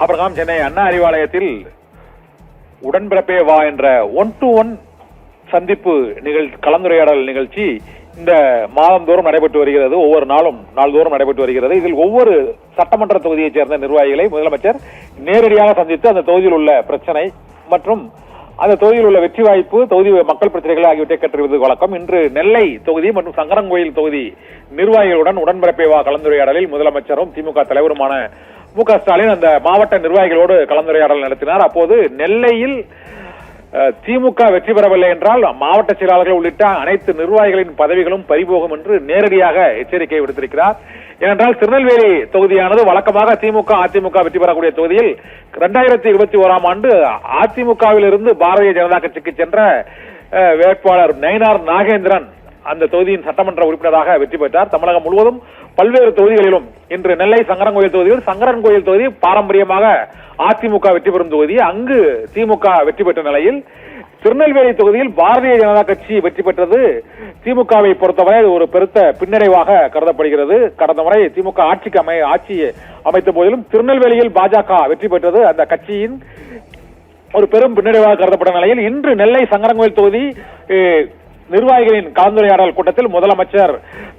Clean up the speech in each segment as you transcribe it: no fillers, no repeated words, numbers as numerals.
Abraham Chennai அண்ணா அறிவாலயத்தில் உடன்பிறப்பே வா என்ற 1-to-1 சந்திப்பு கலந்துரையாடல் நிகழ்ச்சி இந்த மாதந்தோறும் நடைபெற்று வருகிறது. ஒவ்வொரு நாளும் நாள்தோறும் நடைபெற்று வருகிறது. இதில் ஒவ்வொரு சட்டமன்ற தொகுதியைச் சேர்ந்த நிர்வாகிகளை முதலமைச்சர் நேரடியாக சந்தித்து அந்த தொகுதியில் உள்ள பிரச்சனை மற்றும் அந்த தொகுதியில் உள்ள வெற்றி வாய்ப்பு, தொகுதி மக்கள் பிரச்சனைகள் ஆகியவற்றை கற்றறிவது வழக்கம். இன்று நெல்லை தொகுதி மற்றும் சங்கரன்கோயில் தொகுதி நிர்வாகிகளுடன் உடன்பிறப்பே வா கலந்துரையாடலில் முதலமைச்சரும் திமுக தலைவருமான மு.க. ஸ்டாலின் அந்த மாவட்ட நிர்வாகிகளோடு கலந்துரையாடல் நடத்தினார். அப்போது நெல்லையில் திமுக வெற்றி பெறவில்லை என்றால் மாவட்ட செயலாளர்கள் உள்ளிட்ட அனைத்து நிர்வாகிகளின் பதவிகளும் பறிபோகும் என்று நேரடியாக எச்சரிக்கை விடுத்திருக்கிறார். ஏனென்றால் திருநெல்வேலி தொகுதியானது வழக்கமாக திமுக அதிமுக வெற்றி பெறக்கூடிய தொகுதியில் 2021ஆம் ஆண்டு அதிமுகவில் இருந்து பாரதிய ஜனதா கட்சிக்கு சென்ற வேட்பாளர் நயினார் நாகேந்திரன் அந்த தொகுதியின் சட்டமன்ற உறுப்பினராக வெற்றி பெற்றார். தமிழகம் முழுவதும் பல்வேறு தொகுதிகளிலும் இன்று நெல்லை சங்கரன்கோயில் தொகுதியில் சங்கரன்கோயில் தொகுதி பாரம்பரியமாக அதிமுக வெற்றி பெறும் தொகுதி. அங்கு திமுக வெற்றி பெற்ற நிலையில் திருநெல்வேலி தொகுதியில் பாரதிய ஜனதா கட்சி வெற்றி பெற்றது திமுகவை பொறுத்தவரை ஒரு பெருத்த பின்னடைவாக கருதப்படுகிறது. கடந்த முறை திமுக ஆட்சி அமைத்த போதிலும் திருநெல்வேலியில் பாஜக வெற்றி பெற்றது அந்த கட்சியின் ஒரு பெரும் பின்னடைவாக கருதப்பட்ட நிலையில் இன்று நெல்லை சங்கரன்கோயில் தொகுதி நிர்வாகிகளின் கலந்துரையாடல் கூட்டத்தில் முதலமைச்சர்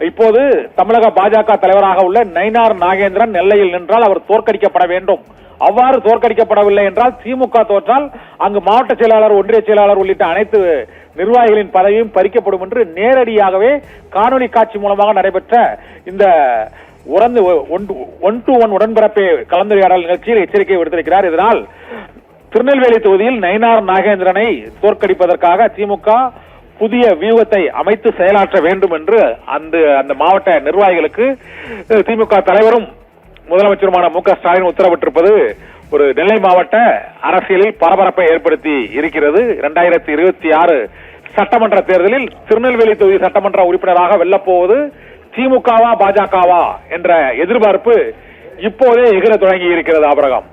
இப்போது தமிழக பாஜக தலைவராக உள்ள நயினார் நாகேந்திரன் நெல்லையில் நின்றால் அவர் தோற்கடிக்கப்பட வேண்டும், அவ்வாறு தோற்கடிக்கப்படவில்லை என்றால் திமுக தோற்றால் அங்கு மாவட்ட செயலாளர் ஒன்றிய செயலாளர் உள்ளிட்ட அனைத்து நிர்வாகிகளின் பதவியும் பறிக்கப்படும் என்று நேரடியாகவே காணொலி காட்சி மூலமாக நடைபெற்ற இந்த 1-to-1 உடன்பிறப்பே கலந்துரையாடல் நிகழ்ச்சியில் எச்சரிக்கை விடுத்திருக்கிறார். இதனால் திருநெல்வேலி தொகுதியில் நயினார் நாகேந்திரனை தோற்கடிப்பதற்காக திமுக புதிய வியூகத்தை அமைத்து செயலாற்ற வேண்டும் என்று அந்த மாவட்ட நிர்வாகிகளுக்கு திமுக தலைவரும் முதலமைச்சருமான மு.க. ஸ்டாலின் உத்தரவிட்டிருப்பது ஒரு நெல்லை மாவட்ட அரசியலில் பரபரப்பை ஏற்படுத்தி இருக்கிறது. 2026 சட்டமன்ற தேர்தலில் திருநெல்வேலி தொகுதி சட்டமன்ற உறுப்பினராக வெல்லப்போவது திமுகவா பாஜகவா என்ற எதிர்பார்ப்பு இப்போதே எகிர தொடங்கி இருக்கிறது. ஆபிரகாம்.